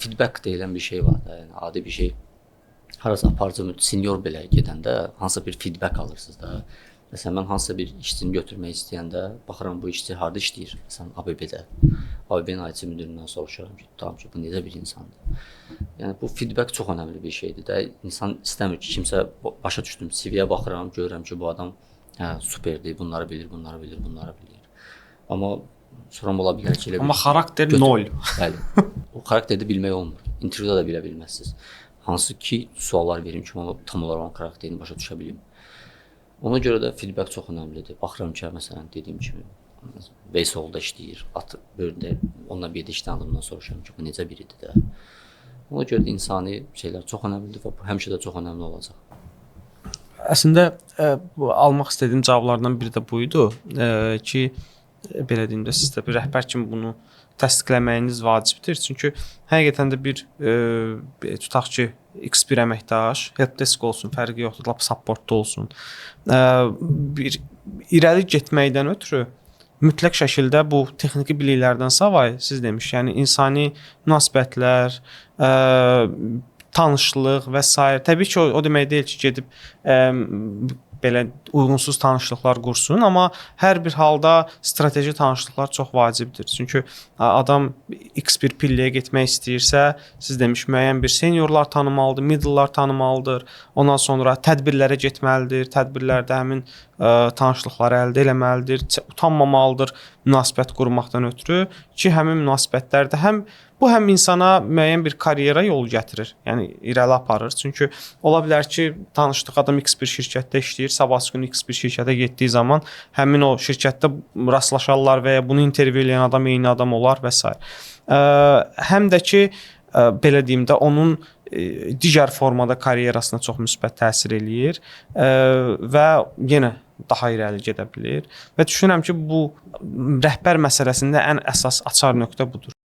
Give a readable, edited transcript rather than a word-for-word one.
feedback deyilən bir şey var da, yəni adi bir şey. Harasa aparıcı senior belə gedəndə hansısa bir feedback alırsınız da. Məsələn, mən hansısa bir işçini götürmək istəyəndə baxıram bu işçi harda işləyir? Məsələn, ABB-də. ABB-nin IT müdirindən soruşuram ki, tutam ki, bu necə bir insandır? Yəni bu feedback çox önəmli bir şeydir də. İnsan istəmir ki, kimsə başa düşdüm, CV-yə baxıram, görürəm ki, bu adam superdir, bunları bilir, bunları bilir, bunları bilir. Amma sonra ola bilər ki, elə Amma xarakter nol. Bəli. O xarakteri bilmək olmur. İntervyuda da bilə bilməzsiniz. Hansı ki suallar verim ki, onu tam olaraq onun xarakterini başa düşə bilim. Ona görə də feedback çox önəmlidir. Baxıram ki, məsələn, dediyim kimi Veysolda işləyir, böyrdə onunla bir işdən adamdan soruşuram ki, bu necə biridir də. Ona görə də insani şeylər çox önəmlidir və bu həmişə də çox önəmli olacaq. Əslində bu almaq istədiyim cavablardan biri də buydu ki, belə deyim də siz də bir rəhbər kimi bunu təsdiqləməyiniz vacibdir. Çünki həqiqətən də bir tutaq ki, X1 əməkdaş, helpdesk olsun, fərqi yoxdur, lap supportda olsun. Bir irəli getməkdən ötürü mütləq şəkildə bu texniki biliklərdən savayı siz demiş, yəni insani münasibətlər, tanışlıq və s. Təbii ki, o demək deyil ki, gedib belə uyğunsuz tanışlıqlar qursun, amma hər bir halda strateji tanışlıqlar çox vacibdir. Çünki adam X1 pilləyə getmək istəyirsə, siz demiş müəyyən bir seniorlar tanımalıdır, middle'lar tanımalıdır. Ondan sonra tədbirlərə getməlidir, tədbirlərdə həmin tanışlıqları əldə etməlidir, utanmamalıdır münasibət qurmaqdan ötürü ki, həmin münasibətlərdə həm insana müəyyən bir karyera yolu gətirir, yəni irəli aparır. Çünki ola bilər ki, tanışdıq adam X1 şirkətdə işləyir, sabahsı gün X1 şirkətə getdiyi zaman həmin o şirkətdə rastlaşarlar və ya bunu intervyu edən adam eyni adam olar və s. Həm də ki, belə deyim də, onun digər formada karyerasına çox müsbət təsir eləyir və yenə daha irəli gedə bilir. Və düşünürəm ki, bu rəhbər məsələsində ən əsas açar nöqtə budur.